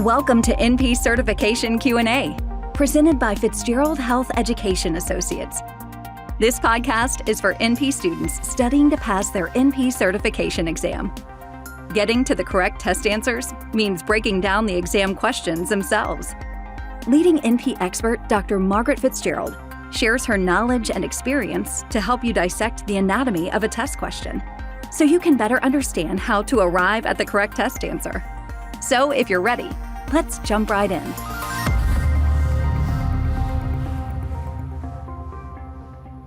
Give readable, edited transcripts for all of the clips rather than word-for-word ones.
Welcome to NP Certification Q&A, presented by Fitzgerald Health Education Associates. This podcast is for NP students studying to pass their NP certification exam. Getting to the correct test answers means breaking down the exam questions themselves. Leading NP expert Dr. Margaret Fitzgerald shares her knowledge and experience to help you dissect the anatomy of a test question, so you can better understand how to arrive at the correct test answer. So if you're ready, let's jump right in.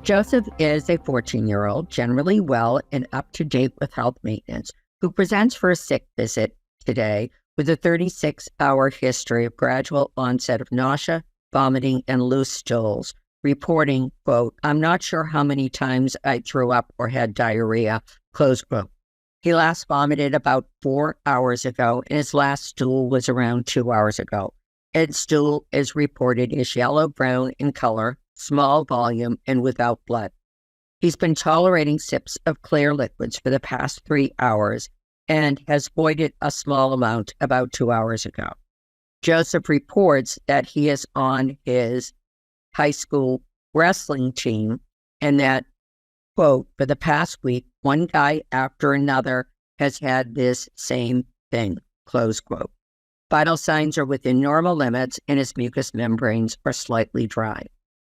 Joesph is a 14-year-old, generally well and up to date with health maintenance, who presents for a sick visit today with a 36-hour history of gradual onset of nausea, vomiting, and loose stools, reporting, quote, "I'm not sure how many times I threw up or had diarrhea," close quote. He last vomited about 4 hours ago, and his last stool was around 2 hours ago. His stool is reported as yellow-brown in color, small volume, and without blood. He's been tolerating sips of clear liquids for the past 3 hours and has voided a small amount about 2 hours ago. Joesph reports that he is on his high school wrestling team and that, quote, "for the past week, one guy after another has had this same thing," close quote. Vital signs are within normal limits and his mucous membranes are slightly dry.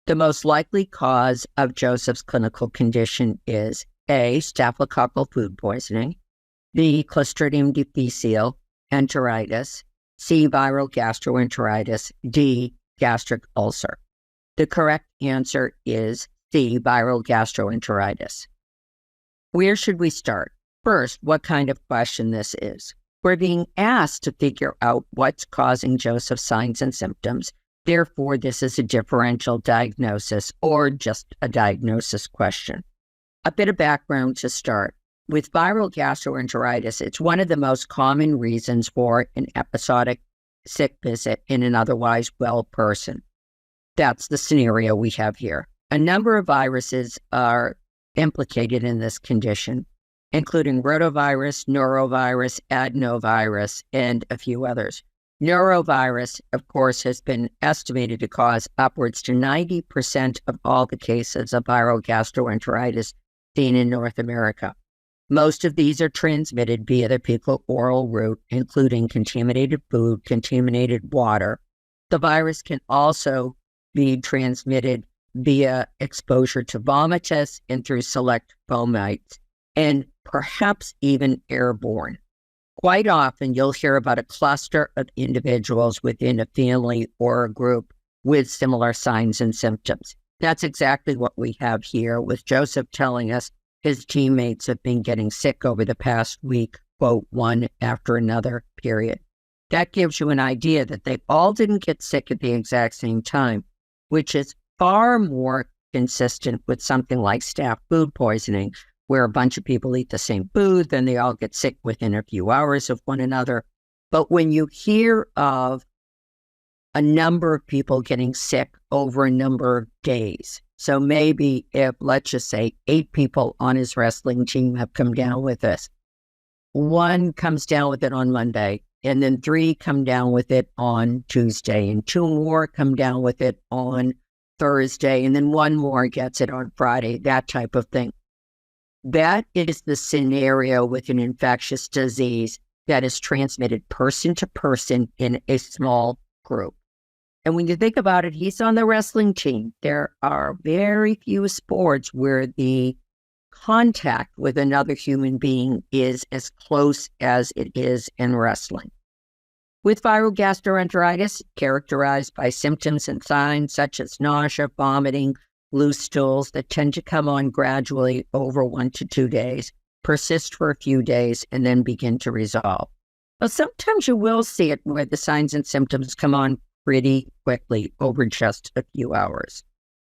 The most likely cause of Joseph's clinical condition is A, Staphylococcal food poisoning, B, Clostridium difficile, enteritis, C, viral gastroenteritis, D, gastric ulcer. The correct answer is C, viral gastroenteritis. Where should we start? First, what kind of question this is. We're being asked to figure out what's causing Joseph's signs and symptoms. Therefore, this is a differential diagnosis or just a diagnosis question. A bit of background to start. With viral gastroenteritis, it's one of the most common reasons for an episodic sick visit in an otherwise well person. That's the scenario we have here. A number of viruses are implicated in this condition, including rotavirus, norovirus, adenovirus, and a few others. Norovirus, of course, has been estimated to cause upwards to 90% of all the cases of viral gastroenteritis seen in North America. Most of these are transmitted via the fecal-oral route, including contaminated food, contaminated water. The virus can also be transmitted via exposure to vomitus and through select fomites, and perhaps even airborne. Quite often, you'll hear about a cluster of individuals within a family or a group with similar signs and symptoms. That's exactly what we have here, with Joesph telling us his teammates have been getting sick over the past week, quote, one after another, period. That gives you an idea that they all didn't get sick at the exact same time, which is far more consistent with something like staph food poisoning, where a bunch of people eat the same food, then they all get sick within a few hours of one another. But when you hear of a number of people getting sick over a number of days, so maybe if, let's just say, 8 people on his wrestling team have come down with this, one comes down with it on Monday, and then 3 come down with it on Tuesday, and 2 more come down with it on Thursday, and then 1 more gets it on Friday, that type of thing. That is the scenario with an infectious disease that is transmitted person to person in a small group. And when you think about it, he's on the wrestling team. There are very few sports where the contact with another human being is as close as it is in wrestling. With viral gastroenteritis, characterized by symptoms and signs such as nausea, vomiting, loose stools that tend to come on gradually over 1 to 2 days, persist for a few days, and then begin to resolve. But sometimes you will see it where the signs and symptoms come on pretty quickly over just a few hours.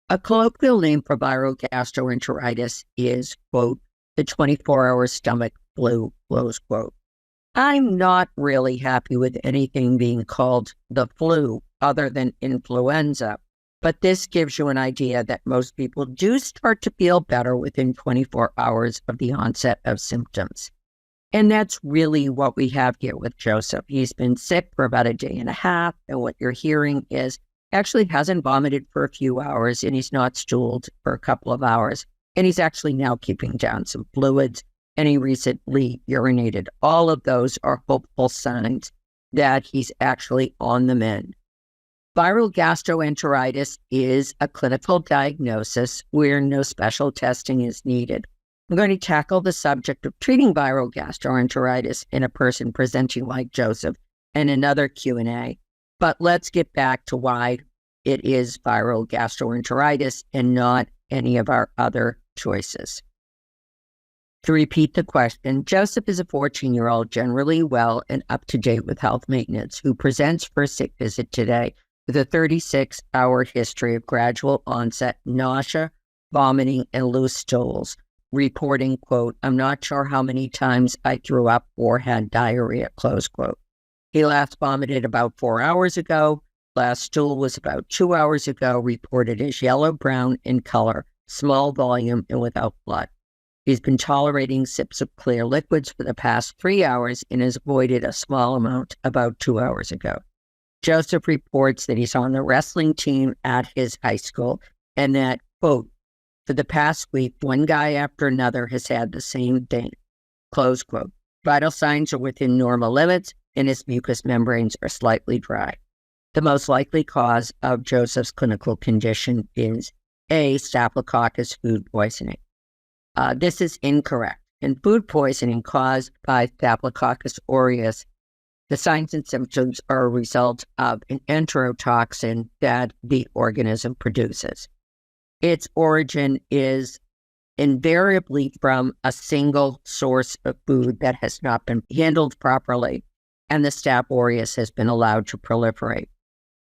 A colloquial name for viral gastroenteritis is, quote, the 24-hour stomach flu, close quote. I'm not really happy with anything being called the flu other than influenza, but this gives you an idea that most people do start to feel better within 24 hours of the onset of symptoms. And that's really what we have here with Joesph. He's been sick for about a day and a half, and what you're hearing is actually hasn't vomited for a few hours, and he's not stooled for a couple of hours, and he's actually now keeping down some fluids, and he recently urinated. All of those are hopeful signs that he's actually on the mend. Viral gastroenteritis is a clinical diagnosis where no special testing is needed. I'm going to tackle the subject of treating viral gastroenteritis in a person presenting like Joesph in another Q&A, but let's get back to why it is viral gastroenteritis and not any of our other choices. To repeat the question, Joesph is a 14-year-old, generally well and up to date with health maintenance, who presents for a sick visit today with a 36-hour history of gradual onset nausea, vomiting, and loose stools, reporting, quote, "I'm not sure how many times I threw up or had diarrhea," close quote. He last vomited about 4 hours ago. Last stool was about 2 hours ago, reported as yellow-brown in color, small volume, and without blood. He's been tolerating sips of clear liquids for the past 3 hours and has avoided a small amount about 2 hours ago. Joesph reports that he's on the wrestling team at his high school and that, quote, "For the past week, one guy after another has had the same thing," close quote. Vital signs are within normal limits and his mucous membranes are slightly dry. The most likely cause of Joseph's clinical condition is A, Staphylococcus food poisoning. This is incorrect. In food poisoning caused by Staphylococcus aureus, the signs and symptoms are a result of an enterotoxin that the organism produces. Its origin is invariably from a single source of food that has not been handled properly, and the Staph aureus has been allowed to proliferate.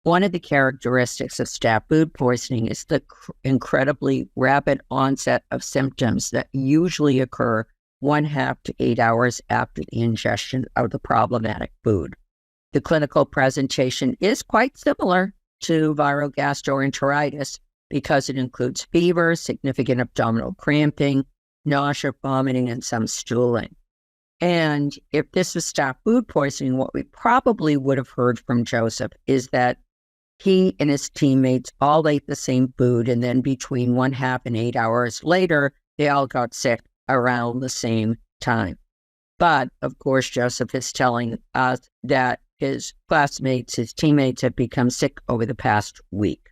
One of the characteristics of staph food poisoning is the incredibly rapid onset of symptoms that usually occur 1/2 to 8 hours after the ingestion of the problematic food. The clinical presentation is quite similar to viral gastroenteritis because it includes fever, significant abdominal cramping, nausea, vomiting, and some stooling. And if this was staph food poisoning, what we probably would have heard from Joesph is that he and his teammates all ate the same food, and then between 1/2 and 8 hours later, they all got sick around the same time. But, of course, Joesph is telling us that his classmates, his teammates have become sick over the past week.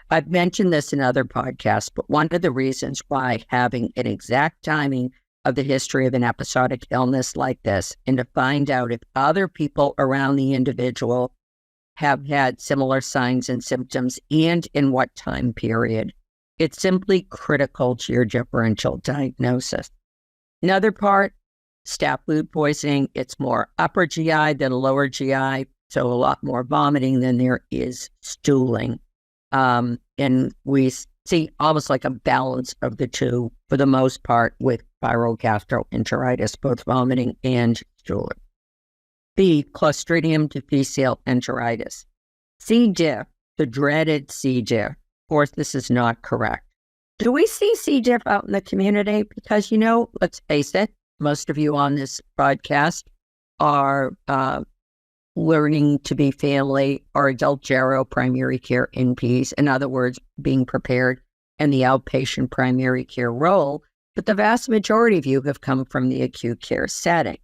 I've mentioned this in other podcasts, but one of the reasons why having an exact timing of the history of an episodic illness like this and to find out if other people around the individual have had similar signs and symptoms and in what time period, it's simply critical to your differential diagnosis. Another part, staph food poisoning, it's more upper GI than lower GI, so a lot more vomiting than there is stooling. And we see almost like a balance of the two for the most part with viral gastroenteritis, both vomiting and stooling. B, Clostridium difficile enteritis. C. diff, the dreaded C. diff. Of course, this is not correct. Do we see C. diff out in the community? Because, let's face it, most of you on this broadcast are learning to be family or adult gero primary care NPs. In other words, being prepared in the outpatient primary care role. But the vast majority of you have come from the acute care setting.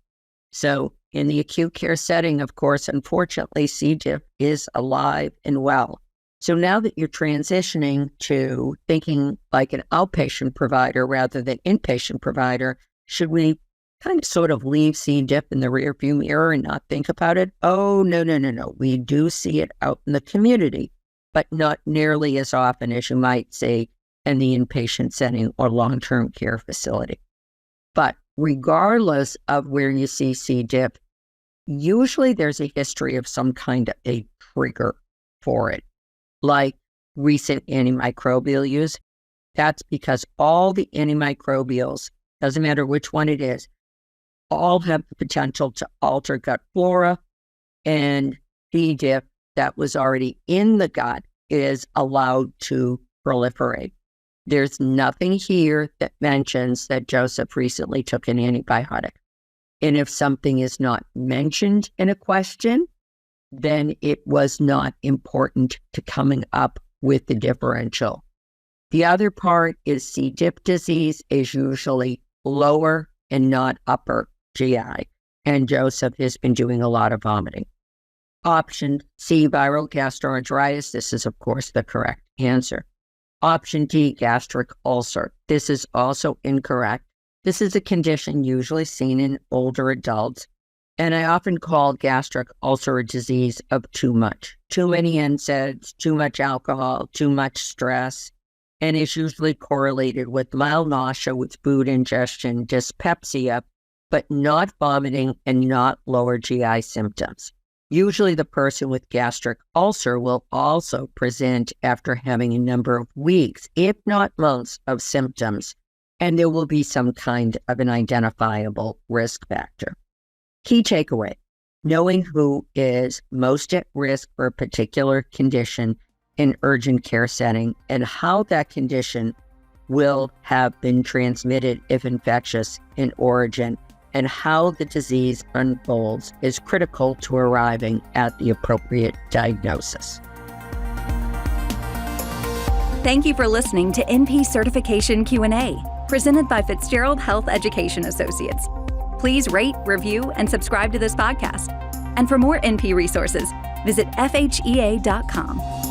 So in the acute care setting, of course, unfortunately, C. diff is alive and well. So now that you're transitioning to thinking like an outpatient provider rather than inpatient provider, should we kind of sort of leave C. diff in the rearview mirror and not think about it? Oh, no. We do see it out in the community, but not nearly as often as you might see in the inpatient setting or long-term care facility. But regardless of where you see C. diff, usually there's a history of some kind of a trigger for it, like recent antimicrobial use. That's because all the antimicrobials, doesn't matter which one it is, all have the potential to alter gut flora, and C. diff that was already in the gut is allowed to proliferate. There's nothing here that mentions that Joesph recently took an antibiotic. And if something is not mentioned in a question, then it was not important to coming up with the differential. The other part is C. diff disease is usually lower and not upper GI. And Joesph has been doing a lot of vomiting. Option C, viral gastroenteritis. This is, of course, the correct answer. Option D, gastric ulcer. This is also incorrect. This is a condition usually seen in older adults, and I often call gastric ulcer a disease of too much. Too many NSAIDs, too much alcohol, too much stress, and is usually correlated with mild nausea with food ingestion, dyspepsia, but not vomiting and not lower GI symptoms. Usually the person with gastric ulcer will also present after having a number of weeks, if not months, of symptoms, and there will be some kind of an identifiable risk factor. Key takeaway: knowing who is most at risk for a particular condition in urgent care setting and how that condition will have been transmitted if infectious in origin and how the disease unfolds is critical to arriving at the appropriate diagnosis. Thank you for listening to NP Certification Q&A, presented by Fitzgerald Health Education Associates. Please rate, review, and subscribe to this podcast. And for more NP resources, visit FHEA.com.